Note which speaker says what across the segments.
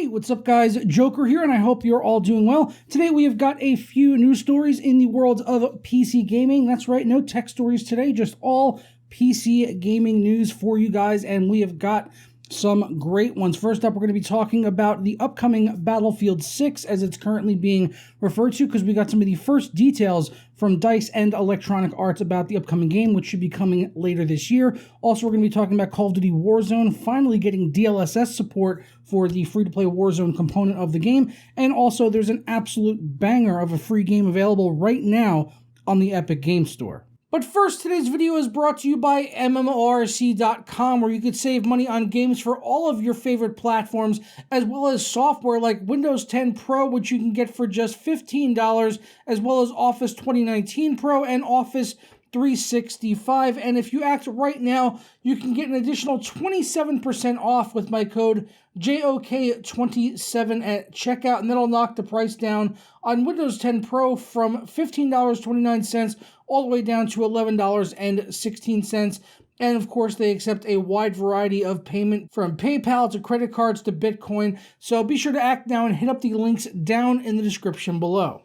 Speaker 1: Hey, what's up guys? Joker here, and I hope you're all doing well. Today we have got a few news stories in the world of PC gaming. That's right, no tech stories today, just all PC gaming news for you guys, and we have got some great ones. First up, we're going to be talking about the upcoming Battlefield 6, as it's currently being referred to, because we got some of the first details from DICE and Electronic Arts about the upcoming game, which should be coming later this year. Also, we're going to be talking about Call of Duty Warzone finally getting DLSS support for the free-to-play Warzone component of the game. And also, there's an absolute banger of a free game available right now on the Epic Game Store. But first, today's video is brought to you by MMORC.com, where you could save money on games for all of your favorite platforms, as well as software like Windows 10 Pro, which you can get for just $15, as well as Office 2019 Pro and Office 365. And if you act right now, you can get an additional 27% off with my code JOK27 at checkout, and that'll knock the price down on Windows 10 Pro from $15.29 all the way down to $11.16. And of course, they accept a wide variety of payment from PayPal to credit cards to Bitcoin. So be sure to act now and hit up the links down in the description below.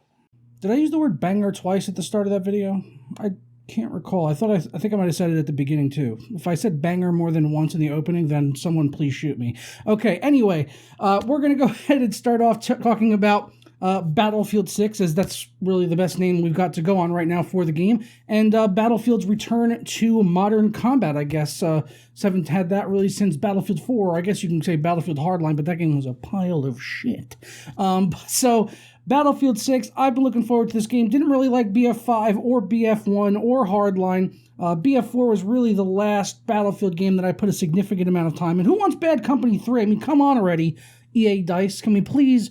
Speaker 1: Did I use the word banger twice at the start of that video? I can't recall. I think I might have said it at the beginning too. If I said banger more than once in the opening, then someone please shoot me. Okay, anyway, we're going to go ahead and start off talking about Battlefield 6, as that's really the best name we've got to go on right now for the game, and Battlefield's return to modern combat, I guess. Haven't had that really since Battlefield 4, or I guess you can say Battlefield Hardline, but that game was a pile of shit. So Battlefield 6, I've been looking forward to this game. Didn't really like BF5 or BF1 or Hardline. BF4 was really the last Battlefield game that I put a significant amount of time in. Who wants Bad Company 3? I mean, come on already, EA DICE. Can we please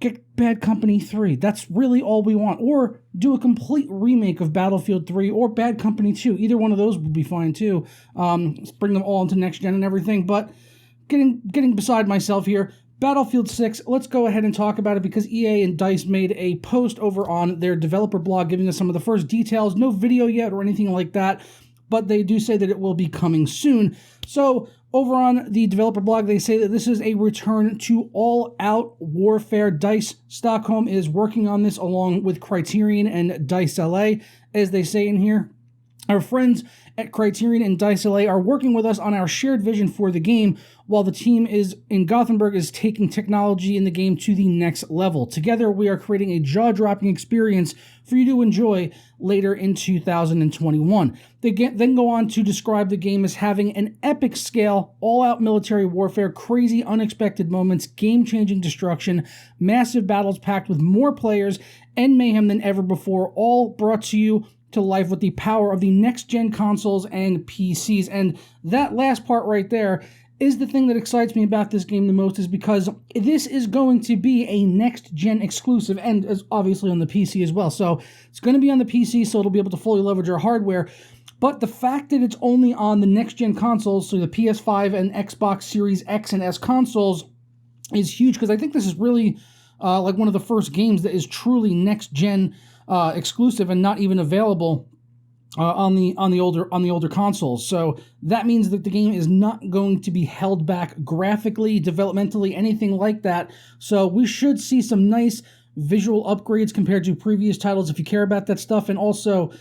Speaker 1: get Bad Company 3? That's really all we want. Or do a complete remake of Battlefield 3 or Bad Company 2. Either one of those would be fine too. Let's bring them all into next gen and everything. But getting beside myself here, Battlefield 6, let's go ahead and talk about it, because EA and DICE made a post over on their developer blog giving us some of the first details. No video yet or anything like that, but they do say that it will be coming soon. So over on the developer blog, they say that this is a return to all-out warfare. DICE Stockholm is working on this along with Criterion and DICE LA, as they say in here. Our friends at Criterion and DICE LA are working with us on our shared vision for the game, while the team in Gothenburg is taking technology in the game to the next level. Together, we are creating a jaw-dropping experience for you to enjoy later in 2021. They then go on to describe the game as having an epic scale, all-out military warfare, crazy unexpected moments, game-changing destruction, massive battles packed with more players and mayhem than ever before, all brought to you to life with the power of the next-gen consoles and PCs. And that last part right there is the thing that excites me about this game the most, is because this is going to be a next-gen exclusive, and is obviously on the PC as well. So it's going to be on the PC, so it'll be able to fully leverage our hardware. But the fact that it's only on the next-gen consoles, so the PS5 and Xbox Series X and S consoles, is huge, because I think this is really like one of the first games that is truly next-gen exclusive and not even available on the older consoles. So that means that the game is not going to be held back graphically, developmentally, anything like that. So we should see some nice visual upgrades compared to previous titles if you care about that stuff. And also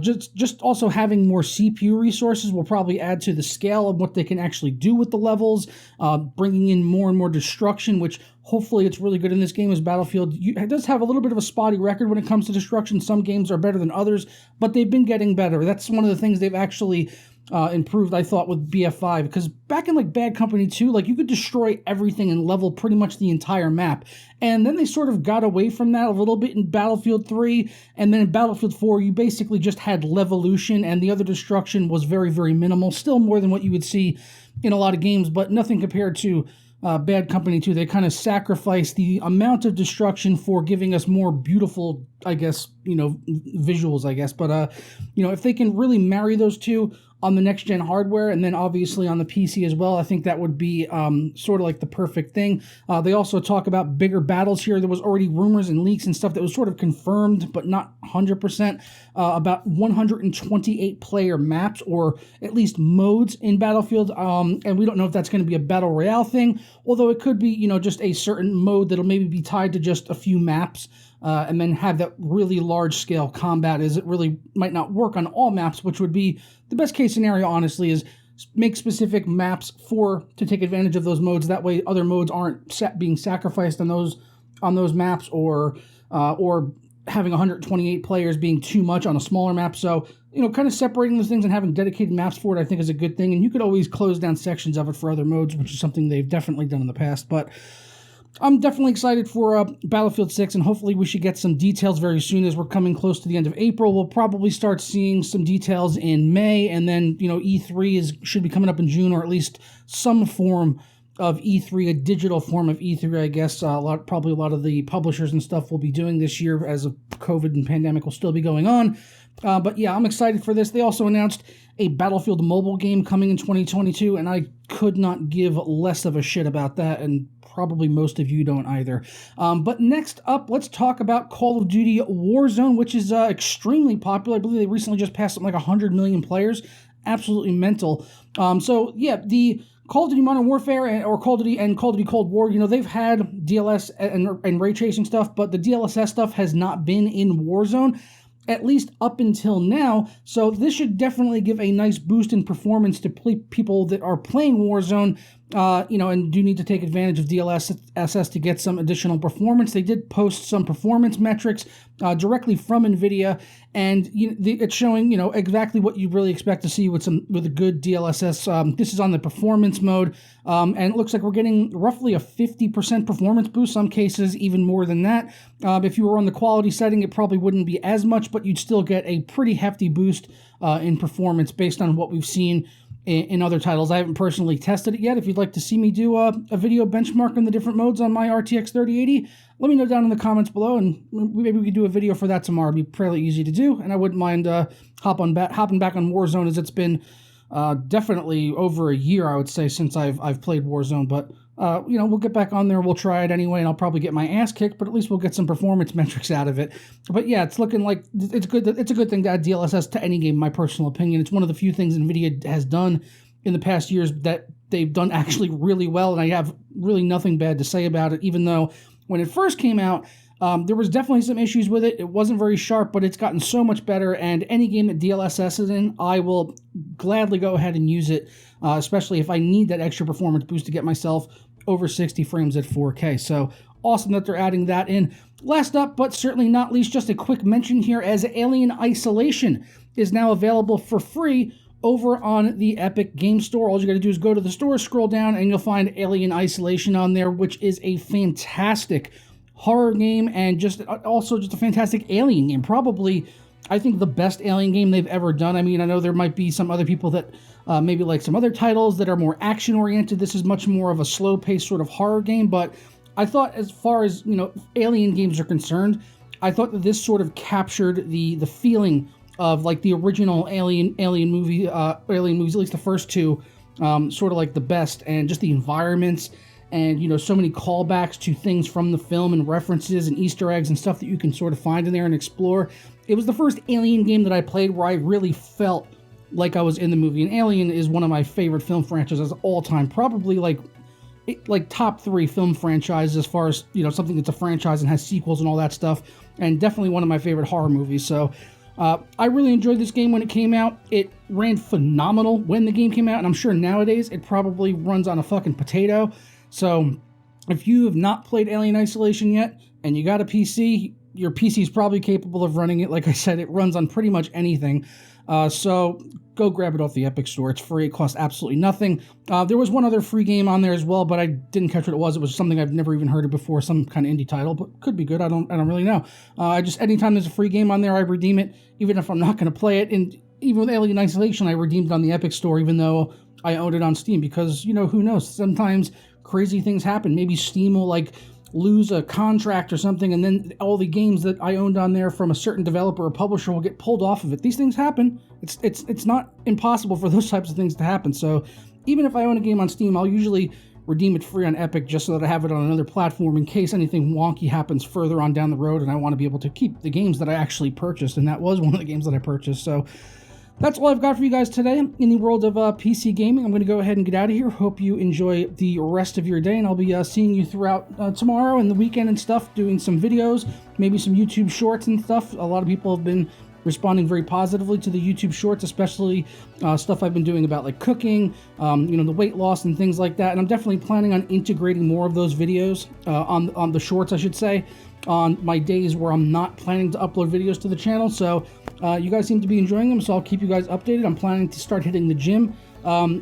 Speaker 1: just also having more CPU resources will probably add to the scale of what they can actually do with the levels, bringing in more and more destruction, which hopefully it's really good in this game, as Battlefield it does have a little bit of a spotty record when it comes to destruction. Some games are better than others, but they've been getting better. That's one of the things they've actually improved, I thought, with BF5, because back in like Bad Company 2, like you could destroy everything and level pretty much the entire map. And then they sort of got away from that a little bit in Battlefield 3, and then in Battlefield 4, you basically just had levolution, and the other destruction was very, very minimal. Still more than what you would see in a lot of games, but nothing compared to Bad Company 2. They kind of sacrificed the amount of destruction for giving us more beautiful, I guess, visuals, I guess. But, if they can really marry those two, on the next gen hardware, and then obviously on the PC as well. I think that would be sort of like the perfect thing. They also talk about bigger battles here. There was already rumors and leaks and stuff that was sort of confirmed, but not 100%, about 128 player maps, or at least modes in Battlefield. And we don't know if that's going to be a battle royale thing, although it could be, just a certain mode that'll maybe be tied to just a few maps. And then have that really large-scale combat, as it really might not work on all maps, which would be the best case scenario, honestly, is make specific maps to take advantage of those modes. That way other modes aren't being sacrificed on those maps, or having 128 players being too much on a smaller map. So, kind of separating those things and having dedicated maps for it, I think, is a good thing. And you could always close down sections of it for other modes, which is something they've definitely done in the past. But I'm definitely excited for Battlefield 6, and hopefully we should get some details very soon, as we're coming close to the end of April. We'll probably start seeing some details in May, and then, E3 should be coming up in June, or at least some form of E3, a digital form of E3, I guess. Probably a lot of the publishers and stuff will be doing this year, as a COVID and pandemic will still be going on. But yeah, I'm excited for this. They also announced a Battlefield mobile game coming in 2022, and I could not give less of a shit about that, and probably most of you don't either. But next up, let's talk about Call of Duty Warzone, which is extremely popular. I believe they recently just passed something like 100 million players. Absolutely mental. So yeah, the Call of Duty Modern Warfare or Call of Duty and Call of Duty Cold War, they've had DLS and ray tracing stuff, but the DLSS stuff has not been in Warzone, at least up until now. So this should definitely give a nice boost in performance to people that are playing Warzone, and do need to take advantage of DLSS to get some additional performance. They did post some performance metrics directly from NVIDIA, and it's showing, exactly what you really expect to see with a good DLSS. This is on the performance mode, and it looks like we're getting roughly a 50% performance boost, some cases even more than that. If you were on the quality setting, it probably wouldn't be as much, but you'd still get a pretty hefty boost in performance based on what we've seen in other titles. I haven't personally tested it yet. If you'd like to see me do a video benchmarking the different modes on my RTX 3080, let me know down in the comments below, and maybe we could do a video for that tomorrow. It'd be fairly easy to do, and I wouldn't mind hopping back on Warzone, as it's been definitely over a year, I would say, since I've played Warzone. But we'll get back on there. We'll try it anyway, and I'll probably get my ass kicked, but at least we'll get some performance metrics out of it. But yeah, it's looking like it's good. It's a good thing to add DLSS to any game, in my personal opinion. It's one of the few things NVIDIA has done in the past years that they've done actually really well, and I have really nothing bad to say about it, even though when it first came out, there was definitely some issues with it. It wasn't very sharp, but it's gotten so much better, and any game that DLSS is in, I will gladly go ahead and use it, especially if I need that extra performance boost to get myself over 60 frames at 4K. So awesome that they're adding that in. Last up, but certainly not least, just a quick mention here, as Alien Isolation is now available for free over on the Epic Game Store. All you got to do is go to the store, scroll down, and you'll find Alien Isolation on there, which is a fantastic horror game, and also just a fantastic Alien game. Probably, I think, the best Alien game they've ever done. I mean, I know there might be some other people that maybe like some other titles that are more action-oriented. This is much more of a slow-paced sort of horror game, but I thought, as far as, Alien games are concerned, I thought that this sort of captured the feeling of like the original Alien movies, at least the first two, sort of like the best, and just the environments, and so many callbacks to things from the film, and references and Easter eggs and stuff that you can sort of find in there and explore. It was the first Alien game that I played where I really felt like I was in the movie. And Alien is one of my favorite film franchises of all time, probably like top 3 film franchises as far as something that's a franchise and has sequels and all that stuff, and definitely one of my favorite horror movies. So I really enjoyed this game when it came out. It ran phenomenal when the game came out, and I'm sure nowadays it probably runs on a fucking potato. So if you have not played Alien Isolation yet, and you got a PC, your PC is probably capable of running it. Like I said, it runs on pretty much anything. So go grab it off the Epic Store. It's free. It costs absolutely nothing. There was one other free game on there as well, but I didn't catch what it was. It was something I've never even heard of before, some kind of indie title, but could be good. I don't really know. Anytime there's a free game on there, I redeem it, even if I'm not going to play it. And even with Alien Isolation, I redeemed it on the Epic Store, even though I owned it on Steam, because, who knows? Sometimes crazy things happen. Maybe Steam will lose a contract or something, and then all the games that I owned on there from a certain developer or publisher will get pulled off of it. These things happen. It's not impossible for those types of things to happen. So even if I own a game on Steam, I'll usually redeem it free on Epic just so that I have it on another platform in case anything wonky happens further on down the road, and I want to be able to keep the games that I actually purchased, and that was one of the games that I purchased. So that's all I've got for you guys today in the world of PC gaming. I'm going to go ahead and get out of here. Hope you enjoy the rest of your day, and I'll be seeing you throughout tomorrow and the weekend and stuff, doing some videos, maybe some YouTube shorts and stuff. A lot of people have been responding very positively to the YouTube shorts, especially stuff I've been doing about like cooking, the weight loss and things like that. And I'm definitely planning on integrating more of those videos on the shorts, I should say, on my days where I'm not planning to upload videos to the channel. So you guys seem to be enjoying them, so I'll keep you guys updated. I'm planning to start hitting the gym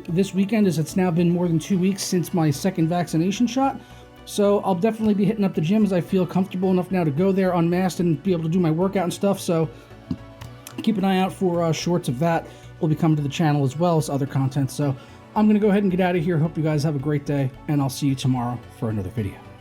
Speaker 1: this weekend, as it's now been more than 2 weeks since my second vaccination shot. So I'll definitely be hitting up the gym as I feel comfortable enough now to go there unmasked and be able to do my workout and stuff. So keep an eye out for shorts of that. Will be coming to the channel as well as other content. So I'm going to go ahead and get out of here. Hope you guys have a great day, and I'll see you tomorrow for another video.